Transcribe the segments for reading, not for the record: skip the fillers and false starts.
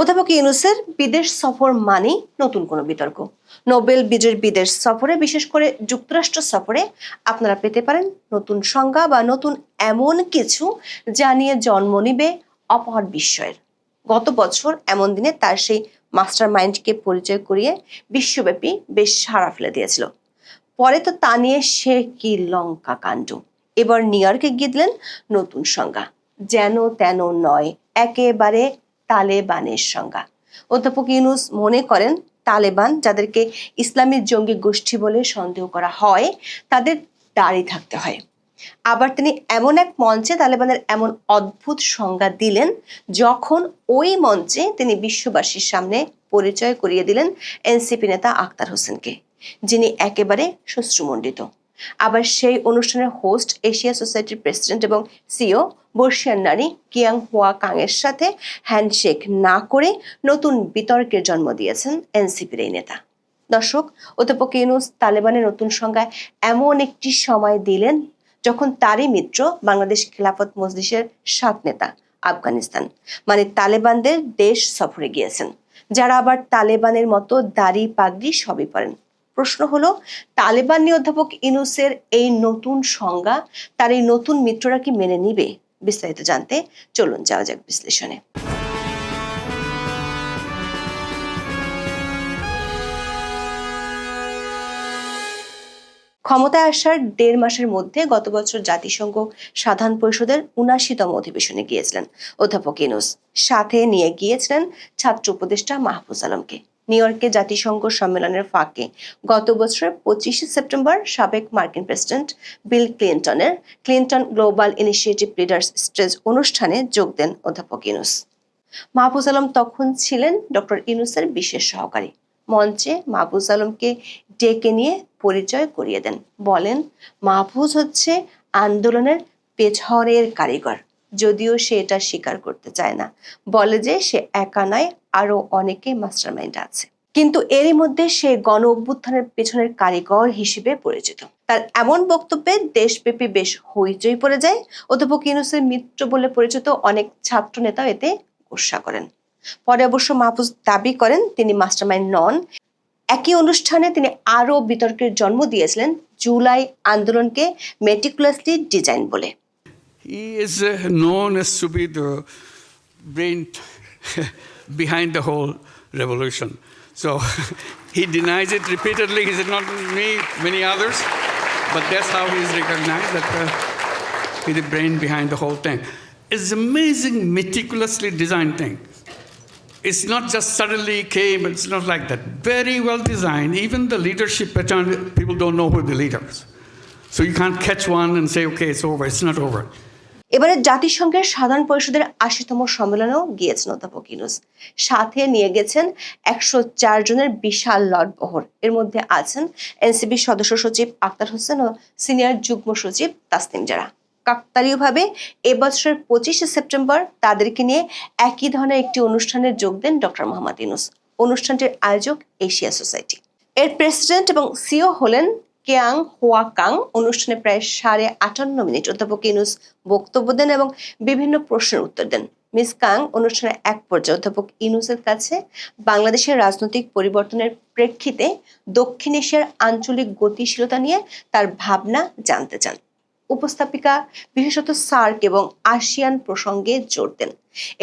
অধ্যাপক ইউনূসের বিদেশ সফর মানেই নতুন কোনো বিতর্ক। নোবেল বিজয়ীর বিদেশ সফরে, বিশেষ করে যুক্তরাষ্ট্র সফরে আপনারা পেতে পারেন নতুন সংজ্ঞা বা নতুন এমন কিছু যা নিয়ে জন্ম নিবে অপার বিস্ময়ের। গত বছর এমন দিনে তার সেই মাস্টার মাইন্ডকে পরিচয় করিয়ে বিশ্বব্যাপী বেশ সাড়া ফেলে দিয়েছিল। পরে তো তা নিয়ে সে কি লঙ্কা কাণ্ড। এবার নিউ ইয়র্কে গিয়ে দিলেন নতুন সংজ্ঞা, যেন তেন নয়, একেবারে তালেবানের সংজ্ঞা। অধ্যাপক ইউনূস মনে করেন তালেবান, যাদেরকে ইসলামী জঙ্গি গোষ্ঠী বলে সন্দেহ করা হয়, তাদের দাঁড়িয়ে থাকতে হয়। আবার তিনি এমন এক মঞ্চে তালেবানের এমন অদ্ভুত সংজ্ঞা দিলেন, যখন ওই মঞ্চে তিনি বিশ্ববাসীর সামনে পরিচয় করিয়ে দিলেন এনসিপি নেতা আখতার হোসেনকে, যিনি একেবারে শ্বশ্রুমণ্ডিত। আবার সেই অনুষ্ঠানের হোস্ট, এশিয়া সোসাইটির প্রেসিডেন্ট এবং সিও বর্ষিয়ান নারী কিয়াং হুয়া কাং এর সাথে হ্যান্ডশেক না করে নতুন বিতর্কের জন্ম দিয়েছেন এনসিপির এই নেতা। দর্শক, অধ্যাপক ইউনূস তালেবানের নতুন সংজ্ঞায় এমন একটি সময় দিলেন যখন তারই মিত্র বাংলাদেশ খিলাফত মজলিসের 7 নেতা আফগানিস্তান মানে তালেবানদের দেশ সফরে গিয়েছেন, যারা আবার তালেবানের মতো দাড়ি পাগড়ি সবই পরেন। প্রশ্ন হলো, তালেবান নিয়ে অধ্যাপক ইউনূসের এই নতুন সংজ্ঞা তার এই নতুন মিত্ররা কি মেনে নিবে? বিস্তারিত জানতে চলুন যাওয়া যাক বিশ্লেষণে। ক্ষমতায় আসার 1.5 মাসের মধ্যে গত বছর জাতিসংঘ সাধারণ পরিষদের 79তম অধিবেশনে গিয়েছিলেন অধ্যাপক ইউনূস। সাথে নিয়ে গিয়েছিলেন ছাত্র উপদেষ্টা মাহফুজ আলমকে। নিউ ইয়র্কে জাতিসংঘ সম্মেলনের ফাঁকে গত বছরের 25শে সেপ্টেম্বর সাবেক মার্কিন প্রেসিডেন্ট বিল ক্লিনটনের Clinton global initiative leaders stage অনুষ্ঠানে যোগ দেন অধ্যাপক ইউনূস। মাহফুজ আলম তখন ছিলেন ডক্টর ইউনূসের বিশেষ সহকারী। মঞ্চে মাহফুজ আলমকে ডেকে নিয়ে পরিচয় করিয়ে দেন, বলেন মাহফুজ হচ্ছে আন্দোলনের পেছনের কারিগর, যদিও সে এটা স্বীকার করতে চায় না। বলে যে সে একা নয়, আরো অনেকে মাস্টারমাইন্ড আছে, কিন্তু এরই মধ্যে সে গণ অভ্যুত্থানের পেছনের কারিগর হিসেবে পরিচিত। তার এমন বক্তব্যে দেশব্যাপী বেশ হইচই পড়ে যায়। অধ্যাপক ইউনূসের মিত্র বলে পরিচিত অনেক ছাত্র নেতা এতে গোসা করেন। পরে অবশ্য মাহফুজ দাবি করেন তিনি মাস্টারমাইন্ড নন। একই অনুষ্ঠানে তিনি আরো বিতর্কের জন্ম দিয়েছিলেন জুলাই আন্দোলনকে মেটিকুলাসলি ডিজাইন বলে। He is known as to be the brain behind the whole revolution. So he denies it repeatedly. He said, not me, many others, but that's how he is recognized, that he's the brain behind the whole thing. It's amazing, meticulously designed thing. It's not just suddenly came, it's not like that. Very well designed. Even the leadership pattern, people don't know who the leaders. So you can't catch one and say, okay, it's over. It's not over. এবারে জাতিসংঘের সাধারণ পরিষদের 80তম সম্মেলনেও গিয়েছেন অধ্যাপক ইউনূস। সাথে নিয়ে গেছেন 104 জনের বিশাল লটবহর। এর মধ্যে আছেন এনসিপি সদস্য সচিব আখতার হোসেন ও সিনিয়র যুগ্ম সচিব তাসনিম জারা। কাকতালীয়ভাবে এবছরের 25শে সেপ্টেম্বর তাদেরকে নিয়ে একই ধরনের একটি অনুষ্ঠানে যোগ দেন ডক্টর মোহাম্মদ ইউনূস। অনুষ্ঠানটির আয়োজক এশিয়া সোসাইটি। এর প্রেসিডেন্ট এবং সিও হলেন কিয়াং হুয়া কাং। অনুষ্ঠানে প্রায় 58.5 মিনিট অধ্যাপক ইউনূস বক্তব্য দেন এবং বিভিন্ন প্রশ্নের উত্তর দেন। মিস কাং অনুষ্ঠানের এক পর্যায়ে অধ্যাপক ইউনূসের কাছে বাংলাদেশের রাজনৈতিক পরিবর্তনের প্রেক্ষিতে দক্ষিণ এশিয়ার আঞ্চলিক গতিশীলতা নিয়ে তার ভাবনা জানতে চান। উপস্থাপিকা বিশেষত সার্ক এবং আসিয়ান প্রসঙ্গে জোর দেন।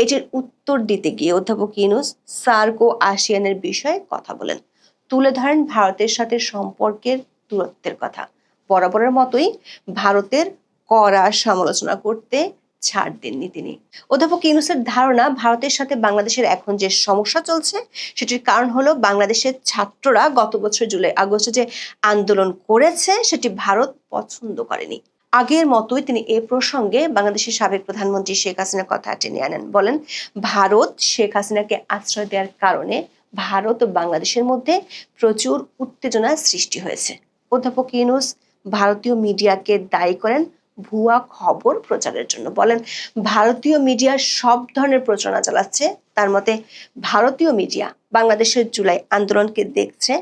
এটির উত্তর দিতে গিয়ে অধ্যাপক ইউনূস সার্ক ও আসিয়ানের বিষয়ে কথা বলেন, তুলে ধরেন ভারতের সাথে সম্পর্কের দূরত্বের কথা। বরাবরের মতোই ভারতের কড়া সমালোচনা করতে ছাড় দেননি তিনি। অধ্যাপক ইউনূসের ধারণা, ভারতের সাথে বাংলাদেশের এখন যে সমস্যা চলছে সেটির কারণ হলো বাংলাদেশের ছাত্ররা গত বছর জুলাই আগস্টে যে আন্দোলন করেছে সেটি ভারত পছন্দ করেনি। আগের মতোই তিনি এ প্রসঙ্গে বাংলাদেশের সাবেক প্রধানমন্ত্রী শেখ হাসিনার কথা টেনে আনেন। বলেন ভারত শেখ হাসিনাকে আশ্রয় দেওয়ার কারণে ভারত ও বাংলাদেশের মধ্যে প্রচুর উত্তেজনার সৃষ্টি হয়েছে। অধ্যাপক ইউনূস ভারতীয় মিডিয়াকে দায়ী করেন ভুয়া খবর প্রচারের জন্য। বলেন ভারতীয় মিডিয়া সব ধরনের প্রচারণা চালাচ্ছে। তার মতে ভারতীয় মিডিয়া বাংলাদেশের জুলাই আন্দোলনকে দেখছে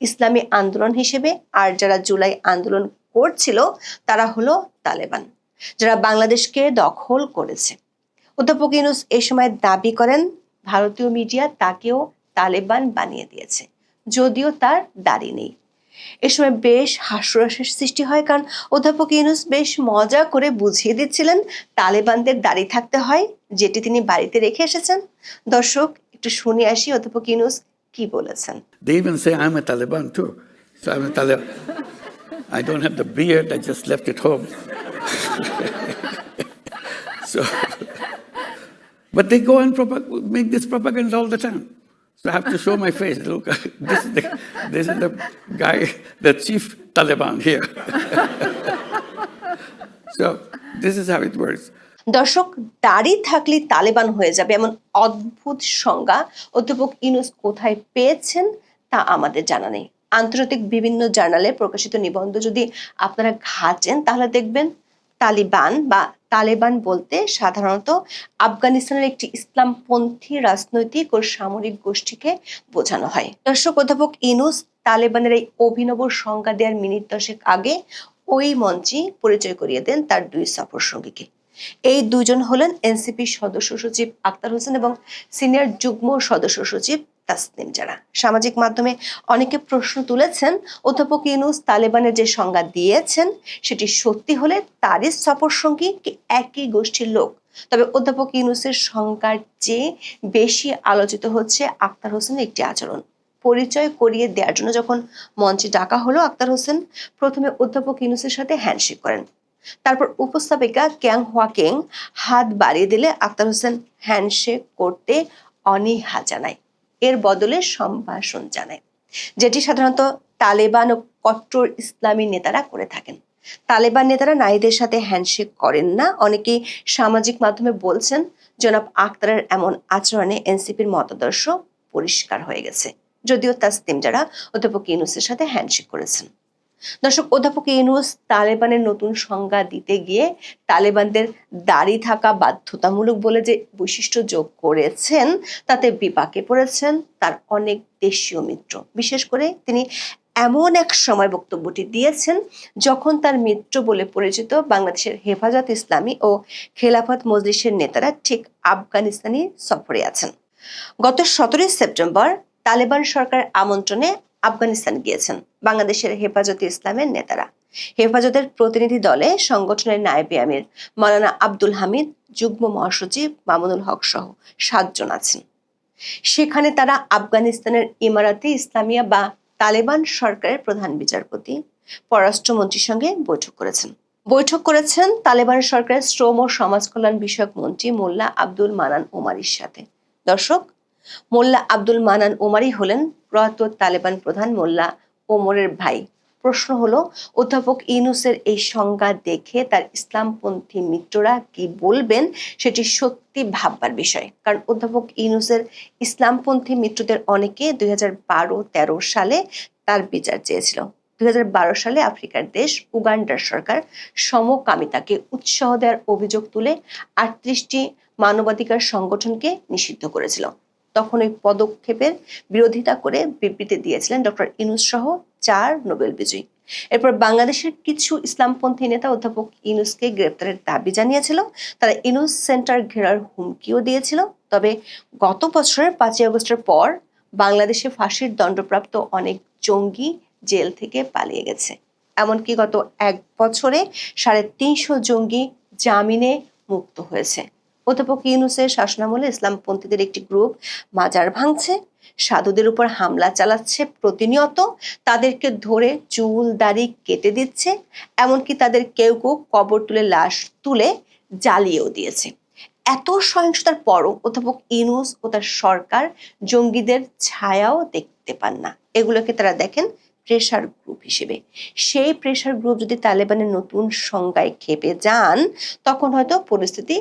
ইসলামী আন্দোলন হিসেবে, আর যারা জুলাই আন্দোলন করছিল তারা হলো তালেবান, যারা বাংলাদেশকে দখল করেছে। অধ্যাপক ইউনূস এই সময় দাবি করেন ভারতীয় মিডিয়া তাকেও তালেবান বানিয়ে দিয়েছে, যদিও তার দাড়ি নেই। এ সময় বেশ হাস্যরসের সৃষ্টি হয়, কারণ অধ্যাপক ইউনূস বেশ মজা করে বুঝিয়ে দিচ্ছিলেন তালেবানদের দাড়ি থাকতে হয়, যেটি তিনি বাড়িতে রেখে এসেছেন। দর্শক, একটু শুনে আসি অধ্যাপক ইউনূস কি বলেছেন। They even say I'm a Taliban too. So I'm a Taliban. I don't have the beard, I just left it home. So, but they go and make this propaganda all the time. So I have to show my face. Look, this is the guy, the chief Taliban here. So this is how it works. দর্শক, দাড়ি থাকলে তালেবান হয়ে যাবে এমন অদ্ভুত সংজ্ঞা অধ্যাপক ইউনূস কোথায় পেয়েছেন তা আমাদের জানা নেই। আন্তর্জাতিক বিভিন্ন জার্নালে প্রকাশিত নিবন্ধ যদি আপনারা ঘাঁটেন তাহলে দেখবেন তালিবান বা তালেবান বলতে সাধারণত আফগানিস্তানের একটি ইসলামপন্থী রাজনৈতিক ও সামরিক গোষ্ঠীকে বোঝানো হয়। দর্শক, অধ্যাপক ইউনূস তালেবানের এই অভিনব সংজ্ঞা দেওয়ার মিনিট 10 আগে ওই মঞ্চে পরিচয় করিয়ে দেন তার দুই সফর সঙ্গীকে। এই দুজন হলেন এনসিপি সদস্য সচিব আক্তার হোসেন এবং সিনিয়র যুগ্ম সদস্য সচিব তাসনিম জারা। সামাজিক মাধ্যমে অনেকে প্রশ্ন তুলেছেন, অধ্যাপক ইউনূস তালেবানের যে সংজ্ঞা দিয়েছেন সেটি সত্যি হলে তারই সফর সঙ্গী কি একই গোষ্ঠীর লোক? তবে অধ্যাপক ইউনূসের সংজ্ঞার চেয়ে বেশি আলোচিত হচ্ছে আক্তার হোসেনের একটি আচরণ। পরিচয় করিয়ে দেওয়ার জন্য যখন মঞ্চে ডাকা হলো, আক্তার হোসেন প্রথমে অধ্যাপক ইউনূসের সাথে হ্যান্ডশেক করেন। তারপর উপস্থাপিকা ক্যাং হোয়াকেং হাত বাড়িয়ে দিলে আক্তার হোসেন হ্যান্ডশেক করতে অনীহা জানায়, এর বদলে সম্ভাষণ জানায়, যেটি সাধারণত তালেবান ও কট্টর ইসলামী নেতারা করে থাকেন। তালেবান নেতারা নারীদের সাথে হ্যান্ডশেক করেন না। অনেকেই সামাজিক মাধ্যমে বলছেন জনাব আক্তারের এমন আচরণে এনসিপির মতাদর্শ পরিষ্কার হয়ে গেছে, যদিও তাসনিম জারা অধ্যাপক ইউনূসের সাথে হ্যান্ডশেক করেছেন। দর্শক, অধ্যাপক ইউনূস তালেবানের নতুন সংজ্ঞা দিতে গিয়ে তালেবানদের দাড়ি থাকা বাধ্যতামূলক বলে যে বৈশিষ্ট্য যোগ করেছেন তাতে বিপাকে পড়েছেন তার অনেক দেশীয় মিত্র। বিশেষ করে তিনি এমন এক সময় বক্তব্যটি দিয়েছেন যখন তার মিত্র বলে পরিচিত বাংলাদেশের হেফাজত ইসলামী ও খেলাফত মজলিসের নেতারা ঠিক আফগানিস্তানি সফরে আছেন। গত 17 সেপ্টেম্বর তালেবান সরকার আমন্ত্রণে আফগানিস্তান গিয়েছেন বাংলাদেশের হেফাজতে ইসলামের নেতারা। হেফাজতের প্রতিনিধি দলে সংগঠনের নায়েবে আমির মাওলানা আব্দুল হামিদ, যুগ্ম মহাসচিব মামুনুল হক সহ 7 জন আছেন। সেখানে তারা আফগানিস্তানের ইমারাতে ইসলামিয়া বা তালেবান সরকারের প্রধান বিচারপতি, পররাষ্ট্রমন্ত্রীর সঙ্গে বৈঠক করেছেন তালেবান সরকারের শ্রম ও সমাজ কল্যাণ বিষয়ক মন্ত্রী মোল্লা আব্দুল মানান ওমারির সাথে। দর্শক, মোল্লা আব্দুল মানান ওমারি হলেন প্রয়াত তালেবান প্রধান মোল্লা ওমরের ভাই। প্রশ্ন হলো, অধ্যাপক ইউনূসের এই সংজ্ঞা দেখে তার ইসলামপন্থী মিত্ররা কি বলবেন সেটি সত্যি ভাববার বিষয়। কারণ অধ্যাপক ইউনূসের ইসলামপন্থী মিত্রদের অনেকে 2012-13 সালে তার বিচার চেয়েছিল। 2012 সালে আফ্রিকার দেশ উগান্ডার সরকার সমকামিতাকে উৎসাহ দেওয়ার অভিযোগ তুলে 38টি মানবাধিকার সংগঠনকে নিষিদ্ধ করেছিল। তখন ওই পদক্ষেপের বিরোধিতা করে বিবৃতি দিয়েছিলেন ডক্টর ইউনূস সহ 4 নোবেল বিজয়ী। এরপর বাংলাদেশের কিছু ইসলামপন্থী নেতা অধ্যাপক ইউনূসকে গ্রেপ্তারের দাবি জানিয়েছিল। তারা ইউনূস সেন্টার ঘেরার হুমকিও দিয়েছিল। তবে গত বছরের 5 আগস্টের পর বাংলাদেশে ফাঁসির দণ্ডপ্রাপ্ত অনেক জঙ্গি জেল থেকে পালিয়ে গেছে। এমনকি গত 1 বছরে 350 জঙ্গি জামিনে মুক্ত হয়েছে। অধ্যাপক ইউনূসের শাসনামলে ইসলামপন্থীদের একটি গ্রুপ মাজার ভাঙছে, সাধুদের উপর হামলা চালাচ্ছে প্রতিনিয়ত, তাদেরকে ধরে চুল দাড়ি কেটে দিচ্ছে, এমনকি তাদের কেউ কবর তুলে লাশ তুলে জ্বালিয়েও দিয়েছে। এত সহিংসতার পরও অধ্যাপক ইউনূস ও তার সরকার জঙ্গিদের ছায়াও দেখতে পান না। এগুলোকে তারা দেখেন প্রেসার গ্রুপ হিসেবে। সেই প্রেসার গ্রুপ যদি তালেবানের নতুন সংজ্ঞায় খেপে যান তখন হয়তো পরিস্থিতি